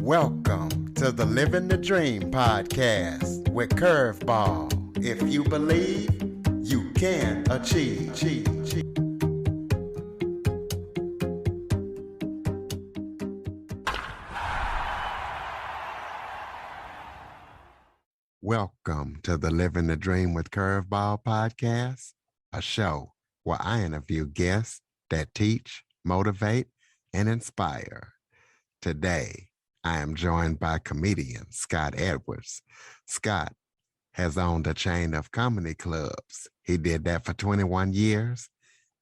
Welcome to the Living the Dream podcast with Curveball. If you believe, you can achieve. Welcome to the Living the Dream with Curveball podcast, a show where I interview guests that teach, motivate, and inspire. Today, I am joined by comedian Scott Edwards. Scott has owned a chain of comedy clubs. He did that for 21 years,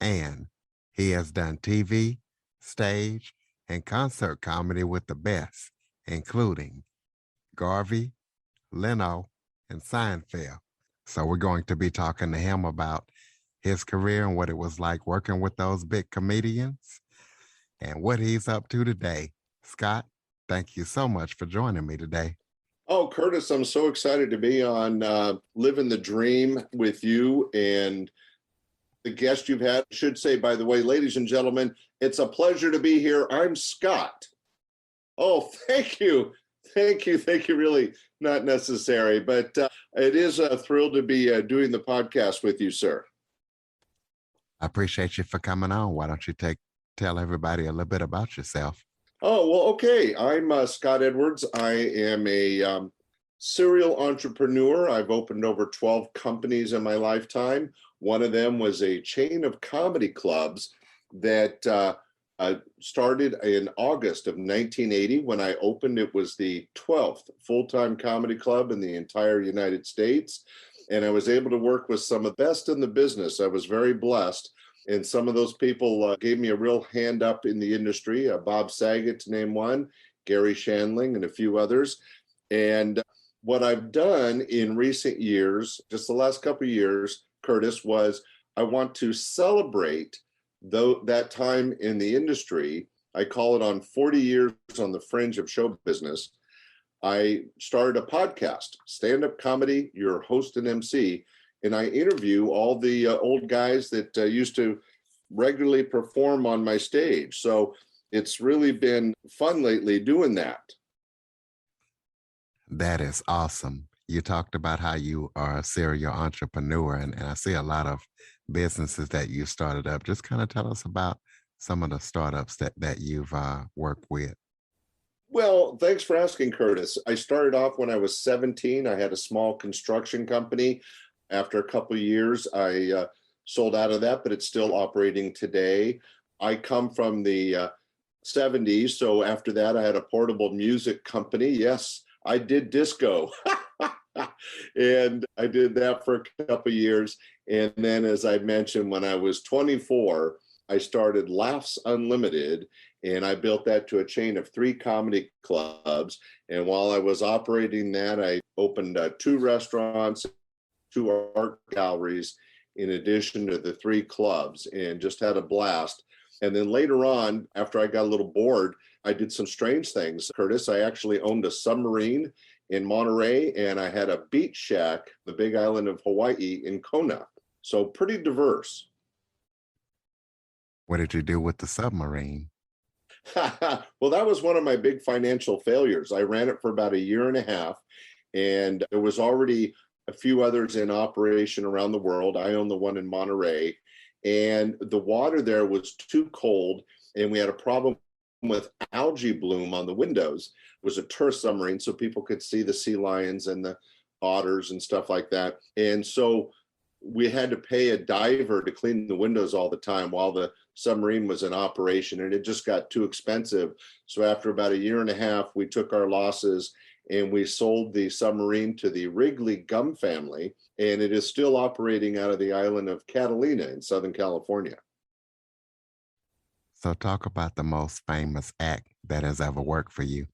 and he has done TV, stage, and concert comedy with the best, including Garvey, Leno, and Seinfeld. So we're going to be talking to him about his career and what it was like working with those big comedians and what he's up to today. Scott, thank you so much for joining me today. Oh, Curtis, I'm so excited to be on Living the Dream with you and the guest you've had. I should say, by the way, ladies and gentlemen, it's a pleasure to be here. I'm Scott. Oh, thank you. Thank you. Really not necessary, but it is a thrill to be doing the podcast with you, sir. I appreciate you for coming on. Why don't you tell everybody a little bit about yourself? Oh, well, okay. I'm Scott Edwards. I am a serial entrepreneur. I've opened over 12 companies in my lifetime. One of them was a chain of comedy clubs that started in August of 1980. When I opened, it was the 12th full-time comedy club in the entire United States. And I was able to work with some of the best in the business. I was very blessed. And some of those people gave me a real hand up in the industry, Bob Saget to name one, Gary Shandling, and a few others. And what I've done in recent years, just the last couple of years, Curtis, was I want to celebrate that time in the industry. I call it on 40 years on the fringe of show business. I started a podcast, stand-up comedy, your host and MC, and I interview all the old guys that used to regularly perform on my stage. So it's really been fun lately doing that. That is awesome. You talked about how you are a serial entrepreneur, and I see a lot of businesses that you started up. Just kind of tell us about some of the startups that you've worked with. Well, thanks for asking, Curtis. I started off when I was 17. I had a small construction company. After a couple of years, I sold out of that, but it's still operating today. I come from the 70s. So after that, I had a portable music company. Yes, I did disco. And I did that for a couple of years. And then, as I mentioned, when I was 24, I started Laughs Unlimited, and I built that to a chain of 3 comedy clubs. And while I was operating that, I opened 2 restaurants, 2 art galleries, in addition to the 3 clubs, and just had a blast. And then later on, after I got a little bored, I did some strange things, Curtis. I actually owned a submarine in Monterey, and I had a beach shack, the big island of Hawaii, in Kona. So pretty diverse. What did you do with the submarine? Well, that was one of my big financial failures. I ran it for about a year and a half, and there was already a few others in operation around the world. I own the one in Monterey, and the water there was too cold, and we had a problem with algae bloom on the windows. It was a tourist submarine, so people could see the sea lions and the otters and stuff like that. And so we had to pay a diver to clean the windows all the time while the submarine was in operation, and it just got too expensive. So after about a year and a half, we took our losses and we sold the submarine to the Wrigley Gum family, and it is still operating out of the island of Catalina in Southern California. So talk about the most famous act that has ever worked for you.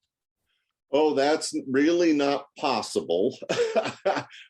Oh, that's really not possible,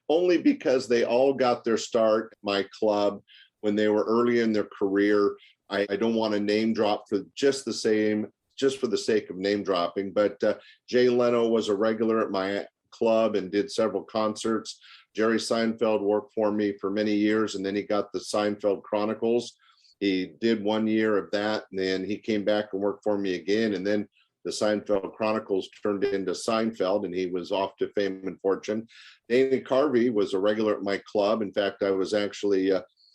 only because they all got their start at my club when they were early in their career. I don't want to name drop for just the sake of name dropping, but Jay Leno was a regular at my club and did several concerts. Jerry Seinfeld worked for me for many years, and then he got the Seinfeld Chronicles. He did 1 year of that, and then he came back and worked for me again. And then the the Seinfeld Chronicles turned into Seinfeld, and he was off to fame and fortune. Dana Carvey was a regular at my club. In fact, I was actually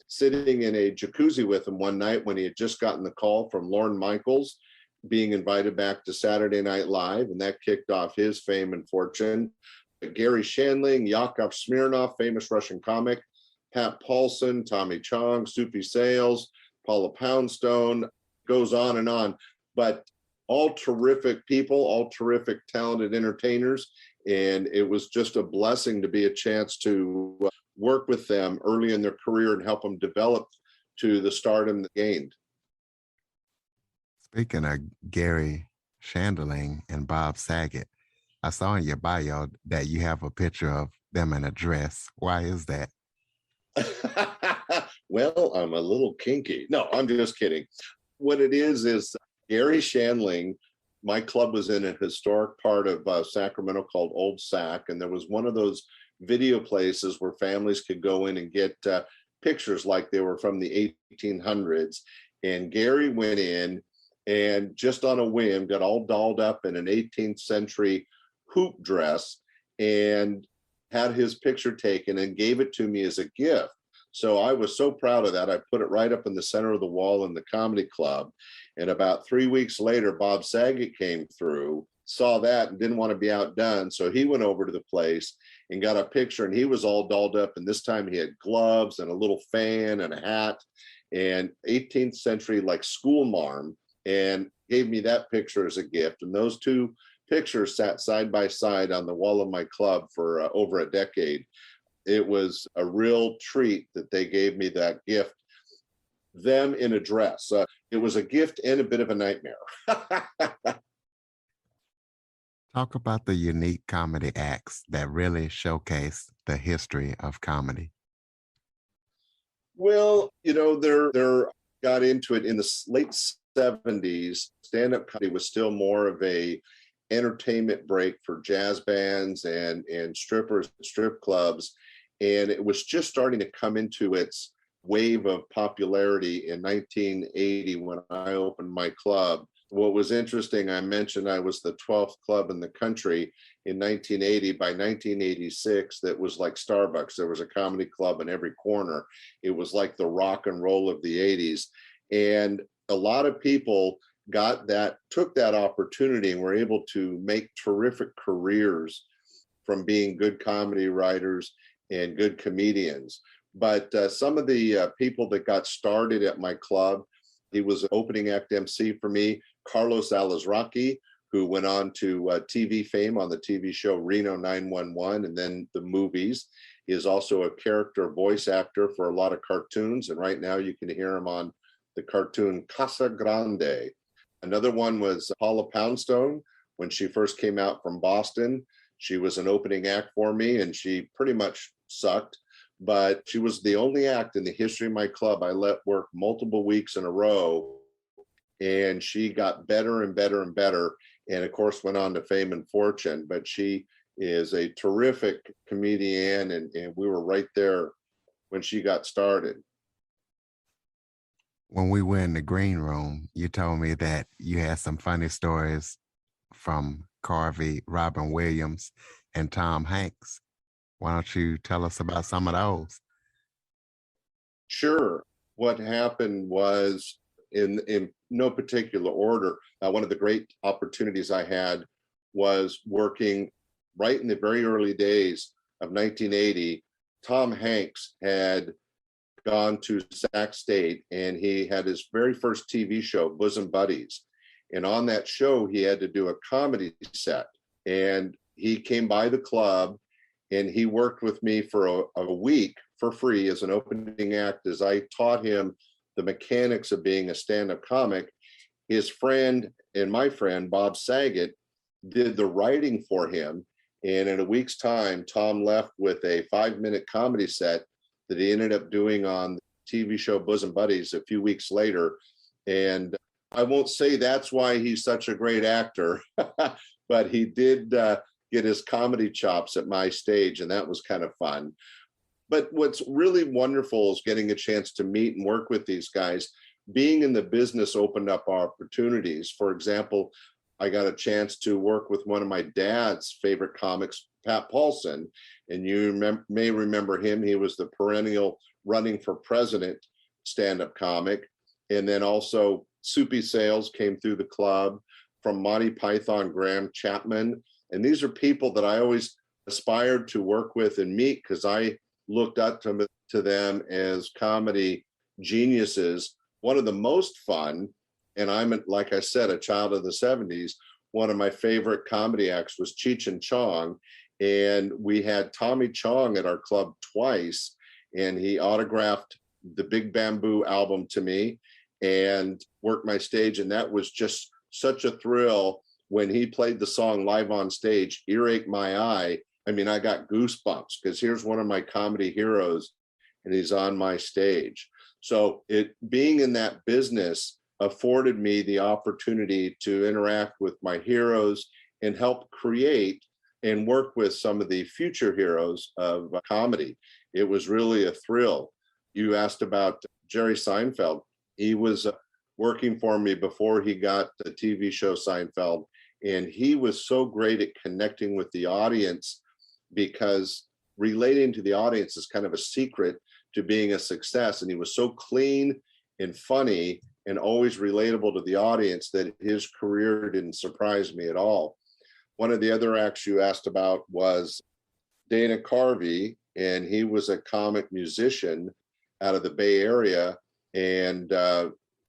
sitting in a jacuzzi with him one night when he had just gotten the call from Lorne Michaels being invited back to Saturday Night Live, and that kicked off his fame and fortune. Gary Shandling, Yakov Smirnoff, famous Russian comic, Pat Paulson, Tommy Chong, Soupy Sales, Paula Poundstone, goes on and on. But all terrific people, all terrific, talented entertainers. And it was just a blessing to be a chance to work with them early in their career and help them develop to the stardom they gained. Speaking of Gary Shandling and Bob Saget, I saw in your bio that you have a picture of them in a dress. Why is that? Well, I'm a little kinky. No, I'm just kidding. What it is Gary Shandling, my club was in a historic part of Sacramento called Old Sac, and there was one of those video places where families could go in and get pictures like they were from the 1800s. And Gary went in and just on a whim got all dolled up in an 18th century hoop dress and had his picture taken and gave it to me as a gift. So I was so proud of that. I put it right up in the center of the wall in the comedy club. And about 3 weeks later, Bob Saget came through, saw that and didn't want to be outdone. So he went over to the place and got a picture, and he was all dolled up. And this time he had gloves and a little fan and a hat and 18th century like school marm, and gave me that picture as a gift. And those two pictures sat side by side on the wall of my club for over a decade. It was a real treat that they gave me that gift, them in a dress. It was a gift and a bit of a nightmare. Talk about the unique comedy acts that really showcase the history of comedy. Well, they're got into it in the late 70s. Stand-up comedy was still more of a entertainment break for jazz bands and strippers, strip clubs. And it was just starting to come into its wave of popularity in 1980 when I opened my club. What was interesting, I mentioned I was the 12th club in the country in 1980. By 1986, that was like Starbucks. There was a comedy club in every corner. It was like the rock and roll of the 80s. And a lot of people took that opportunity and were able to make terrific careers from being good comedy writers and good comedians. But some of the people that got started at my club, he was an opening act MC for me, Carlos Alazraqui, who went on to TV fame on the TV show Reno 911 and then the movies. He is also a character voice actor for a lot of cartoons. And right now you can hear him on the cartoon Casa Grande. Another one was Paula Poundstone. When she first came out from Boston, she was an opening act for me and she pretty much sucked, but she was the only act in the history of my club I let work multiple weeks in a row, and she got better and better and better, and of course went on to fame and fortune. But she is a terrific comedian, and we were right there when she got started. When we were in the green room, you told me that you had some funny stories from Carvey, Robin Williams, and Tom Hanks. Why don't you tell us about some of those? Sure. What happened was, in no particular order, one of the great opportunities I had was working right in the very early days of 1980. Tom Hanks had gone to Sac State and he had his very first TV show, Bosom Buddies. And on that show, he had to do a comedy set. And he came by the club and he worked with me for a week for free as an opening act as I taught him the mechanics of being a stand-up comic. His friend and my friend, Bob Saget, did the writing for him. And in a week's time, Tom left with a 5-minute comedy set that he ended up doing on the TV show Bosom Buddies a few weeks later. And I won't say that's why he's such a great actor, but he did get his comedy chops at my stage, and that was kind of fun. But what's really wonderful is getting a chance to meet and work with these guys. Being in the business opened up opportunities. For example, I got a chance to work with one of my dad's favorite comics, Pat Paulson. And you may remember him. He was the perennial running for president stand-up comic. And then also Soupy Sales came through the club, from Monty Python, Graham Chapman. And these are people that I always aspired to work with and meet, because I looked up to them as comedy geniuses. One of the most fun, and I'm, like I said, a child of the 70s, one of my favorite comedy acts was Cheech and Chong. And we had Tommy Chong at our club twice, and he autographed the Big Bamboo album to me and worked my stage. And that was just such a thrill when he played the song live on stage, Earache My Eye. I mean, I got goosebumps, because here's one of my comedy heroes and he's on my stage. So being in that business afforded me the opportunity to interact with my heroes and help create and work with some of the future heroes of comedy. It was really a thrill. You asked about Jerry Seinfeld. He was working for me before he got the TV show Seinfeld, and he was so great at connecting with the audience, because relating to the audience is kind of a secret to being a success. And he was so clean and funny and always relatable to the audience that his career didn't surprise me at all. One of the other acts you asked about was Dana Carvey, and he was a comic musician out of the Bay Area. And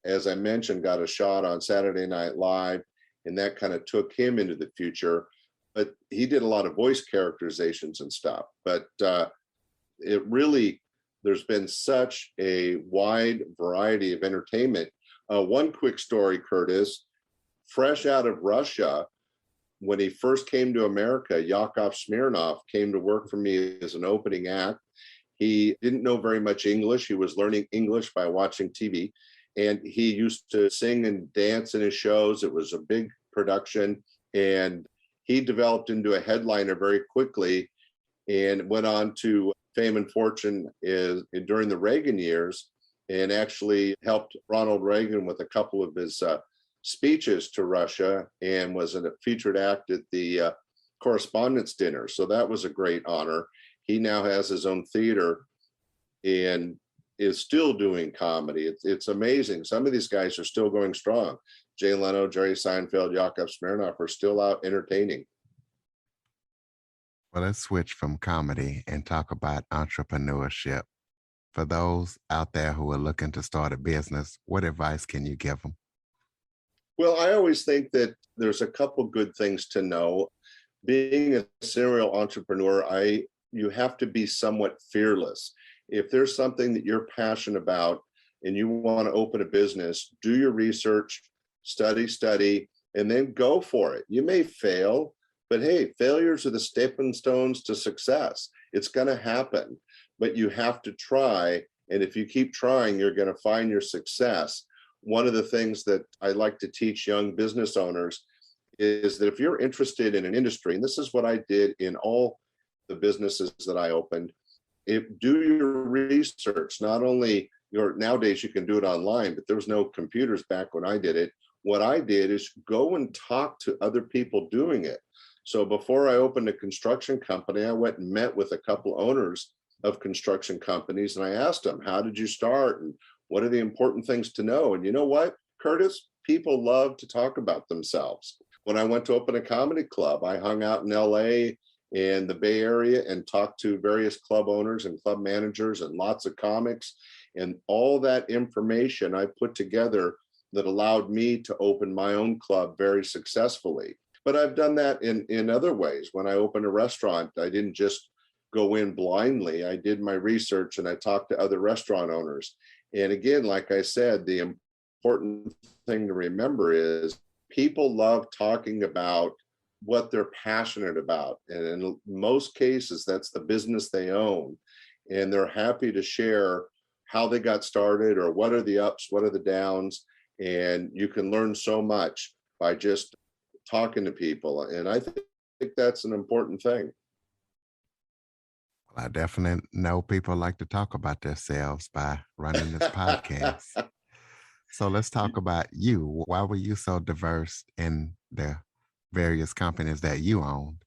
as I mentioned, got a shot on Saturday Night Live, and that kind of took him into the future. But he did a lot of voice characterizations and stuff. But there's been such a wide variety of entertainment. One quick story, Curtis, fresh out of Russia, when he first came to America, Yakov Smirnoff came to work for me as an opening act. He didn't know very much English. He was learning English by watching TV. And he used to sing and dance in his shows. It was a big production. And he developed into a headliner very quickly and went on to fame and fortune during the Reagan years, and actually helped Ronald Reagan with a couple of his speeches to Russia, and was a featured act at the Correspondents' Dinner. So that was a great honor. He now has his own theater and is still doing comedy. It's amazing. Some of these guys are still going strong. Jay Leno, Jerry Seinfeld, Yakov Smirnoff are still out entertaining. Well, let's switch from comedy and talk about entrepreneurship. For those out there who are looking to start a business, what advice can you give them? Well, I always think that there's a couple good things to know. Being a serial entrepreneur, you have to be somewhat fearless. If there's something that you're passionate about and you want to open a business, do your research, study, and then go for it. You may fail, but hey, failures are the stepping stones to success. It's going to happen, but you have to try. And if you keep trying, you're going to find your success. One of the things that I like to teach young business owners is that if you're interested in an industry, and this is what I did in all the businesses that I opened, do your research. Not only nowadays you can do it online, but there was no computers back when I did it. What I did is go and talk to other people doing it. So before I opened a construction company, I went and met with a couple owners of construction companies, and I asked them, how did you start? And what are the important things to know? And you know what, Curtis? People love to talk about themselves. When I went to open a comedy club, I hung out in LA and the Bay Area and talked to various club owners and club managers and lots of comics. And all that information I put together that allowed me to open my own club very successfully. But I've done that in other ways. When I opened a restaurant, I didn't just go in blindly. I did my research and I talked to other restaurant owners. And again, like I said, the important thing to remember is people love talking about what they're passionate about. And in most cases, that's the business they own. And they're happy to share how they got started or what are the ups, what are the downs. And you can learn so much by just talking to people. And I think that's an important thing. Well, I definitely know people like to talk about themselves by running this podcast. So let's talk about you. Why were you so diverse in the various companies that you owned?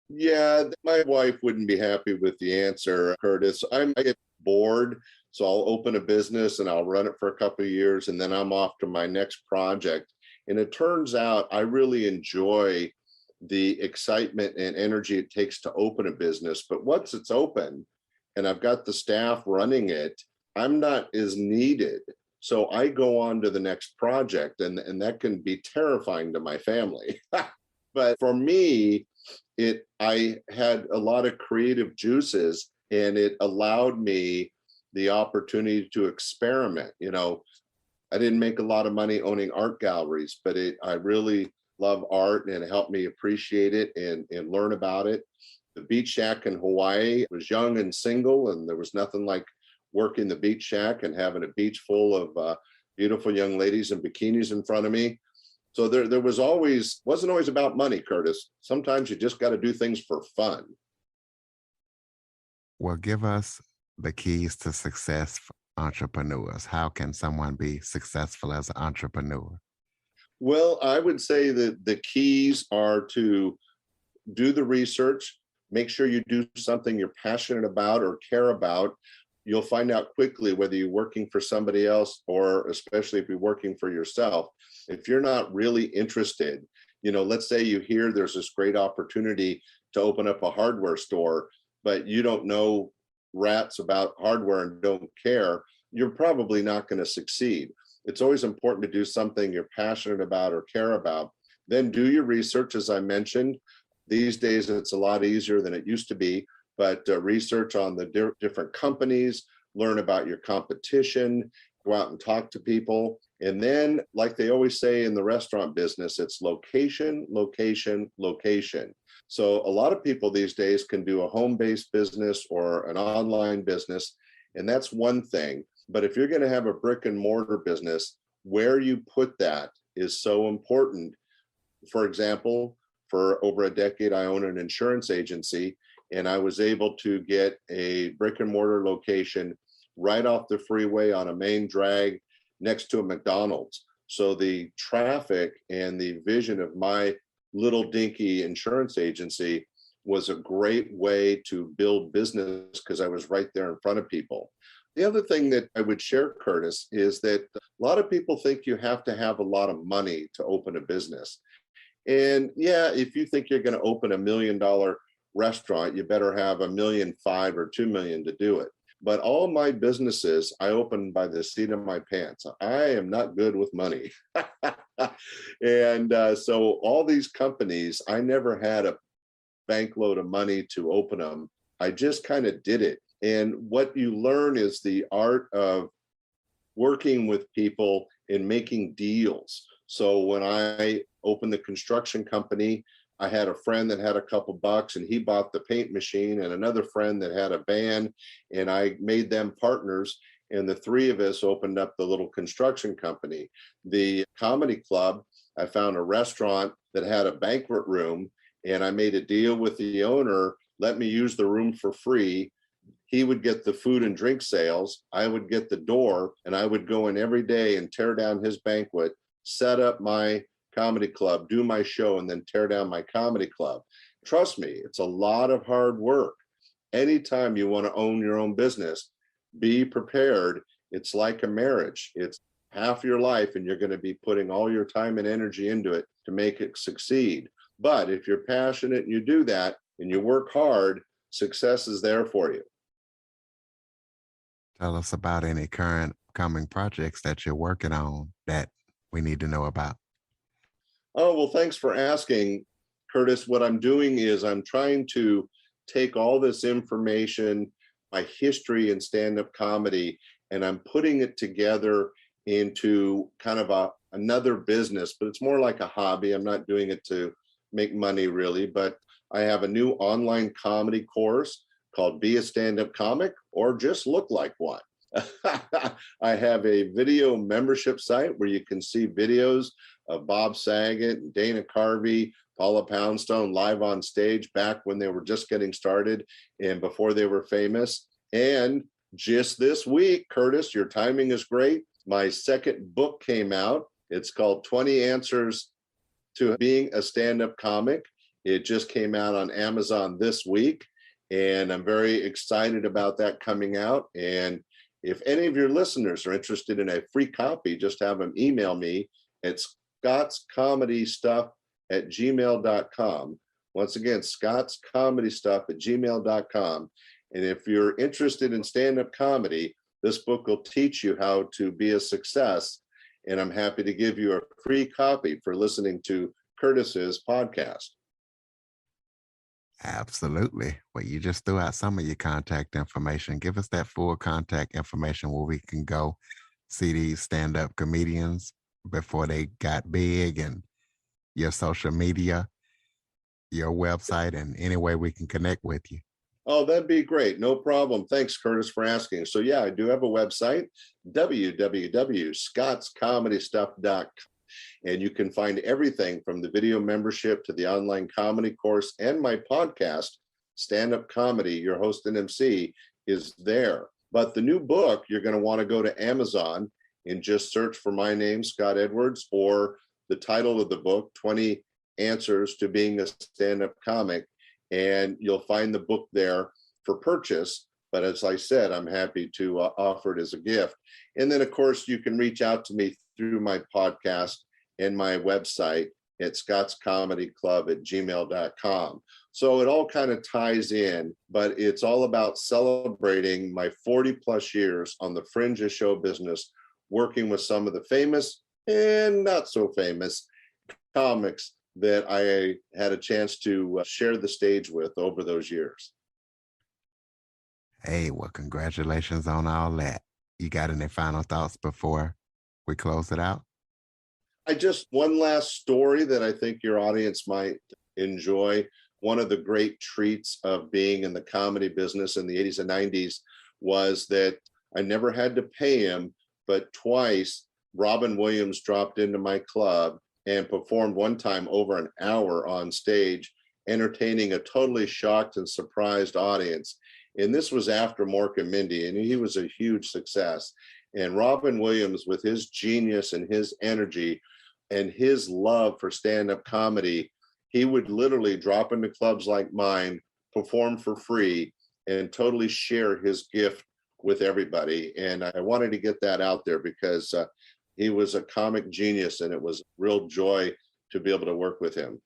Yeah, my wife wouldn't be happy with the answer, Curtis. I get bored, so I'll open a business and I'll run it for a couple of years, and then I'm off to my next project. And it turns out I really enjoy the excitement and energy it takes to open a business. But once it's open and I've got the staff running it, I'm not as needed. So I go on to the next project, and that can be terrifying to my family. But for me, I had a lot of creative juices, and it allowed me the opportunity to experiment. I didn't make a lot of money owning art galleries, but I really love art, and it helped me appreciate it and learn about it. The beach shack in Hawaii, was young and single, and there was nothing like working the beach shack and having a beach full of beautiful young ladies in bikinis in front of me. So there wasn't always about money, Curtis. Sometimes you just got to do things for fun. Well, give us the keys to success for entrepreneurs. How can someone be successful as an entrepreneur? Well, I would say that the keys are to do the research, make sure you do something you're passionate about or care about. You'll find out quickly whether you're working for somebody else, or especially if you're working for yourself. If you're not really interested, let's say you hear there's this great opportunity to open up a hardware store, but you don't know rats about hardware and don't care, you're probably not going to succeed. It's always important to do something you're passionate about or care about. Then do your research, as I mentioned. These days, it's a lot easier than it used to be, but research on the different companies, learn about your competition, go out and talk to people. And then, like they always say in the restaurant business, it's location, location, location. So a lot of people these days can do a home-based business or an online business, and that's one thing. But if you're going to have a brick and mortar business, where you put that is so important. For example, for over a decade, I own an insurance agency, and I was able to get a brick and mortar location right off the freeway on a main drag next to a McDonald's. So the traffic and the vision of my little dinky insurance agency was a great way to build business because I was right there in front of people. The other thing that I would share, Curtis, is that a lot of people think you have to have a lot of money to open a business. And yeah, if you think you're going to open $1 million restaurant, you better have $1.5 million or $2 million to do it. But all my businesses, I opened by the seat of my pants. I am not good with money. And so all these companies, I never had a bank load of money to open them. I just kind of did it. And what you learn is the art of working with people and making deals. So when I opened the construction company, I had a friend that had a couple bucks, and he bought the paint machine, and another friend that had a van, and I made them partners. And the three of us opened up the little construction company. The comedy club, I found a restaurant that had a banquet room, and I made a deal with the owner, let me use the room for free. He would get the food and drink sales, I would get the door, and I would go in every day and tear down his banquet, set up my comedy club, do my show, and then tear down my comedy club. Trust me, it's a lot of hard work. Anytime you want to own your own business, be prepared. It's like a marriage. It's half your life, and you're going to be putting all your time and energy into it to make it succeed. But if you're passionate and you do that and you work hard, success is there for you. Tell us about any current coming projects that you're working on that we need to know about. Oh, well, thanks for asking, Curtis. What I'm doing is I'm trying to take all this information, my history in stand-up comedy, and I'm putting it together into kind of another business, but it's more like a hobby. I'm not doing it to make money really, but I have a new online comedy course called Be a Stand-Up Comic or Just Look Like One. I have a video membership site where you can see videos of Bob Saget, Dana Carvey, Paula Poundstone live on stage back when they were just getting started and before they were famous. And just this week, Curtis, your timing is great. My second book came out. It's called 20 Answers to being a stand-up comic. It just came out on Amazon this week, and I'm very excited about that coming out. And if any of your listeners are interested in a free copy, just have them email me at scottscomedystuff@gmail.com. Once again, scottscomedystuff@gmail.com. And if you're interested in stand-up comedy, this book will teach you how to be a success. And I'm happy to give you a free copy for listening to Curtis's podcast. Absolutely. Well, you just threw out some of your contact information. Give us that full contact information where we can go see these stand-up comedians before they got big, and your social media, your website, and any way we can connect with you. Oh, that'd be great. No problem. Thanks, Curtis, for asking. So yeah, I do have a website, www.scottscomedystuff.com. And you can find everything from the video membership to the online comedy course and my podcast, Stand Up Comedy, Your Host and MC, is there. But the new book, you're going to want to go to Amazon and just search for my name, Scott Edwards, or the title of the book, 20 Answers to Being a Stand-Up Comic. And you'll find the book there for purchase. But as I said, I'm happy to offer it as a gift. And then, of course, you can reach out to me through my podcast and my website at scottscomedyclub@gmail.com. So it all kind of ties in, but it's all about celebrating my 40 plus years on the fringe of show business, working with some of the famous and not so famous comics that I had a chance to share the stage with over those years. Hey, well, congratulations on all that. You got any final thoughts before we close it out? One last story that I think your audience might enjoy. One of the great treats of being in the comedy business in the 80s and 90s was that I never had to pay him, but twice Robin Williams dropped into my club and performed one time over an hour on stage, entertaining a totally shocked and surprised audience. And this was after Mork and Mindy, and he was a huge success. And Robin Williams, with his genius and his energy and his love for stand-up comedy, he would literally drop into clubs like mine, perform for free, and totally share his gift with everybody. And I wanted to get that out there because he was a comic genius, and it was a real joy to be able to work with him.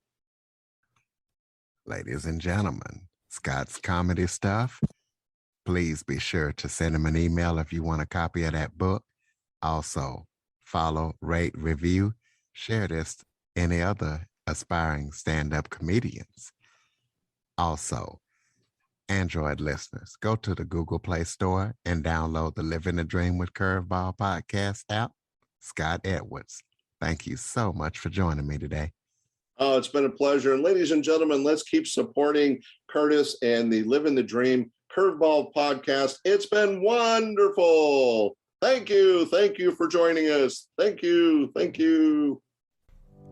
Ladies and gentlemen, Scott's Comedy Stuff. Please be sure to send him an email if you want a copy of that book. Also, follow, rate, review, share this to any other aspiring stand-up comedians. Also, Android listeners, go to the Google Play Store and download the Living the Dream with Curveball podcast app. Scott Edwards, thank you so much for joining me today. Oh, it's been a pleasure. And ladies and gentlemen, let's keep supporting Curtis and the Living the Dream Curveball podcast. It's been wonderful. Thank you. Thank you for joining us. Thank you. Thank you.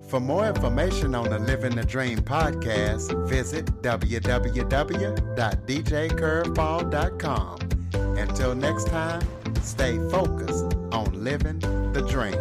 For more information on the Living the Dream podcast, visit www.djcurveball.com. Until next time, stay focused on living the dream.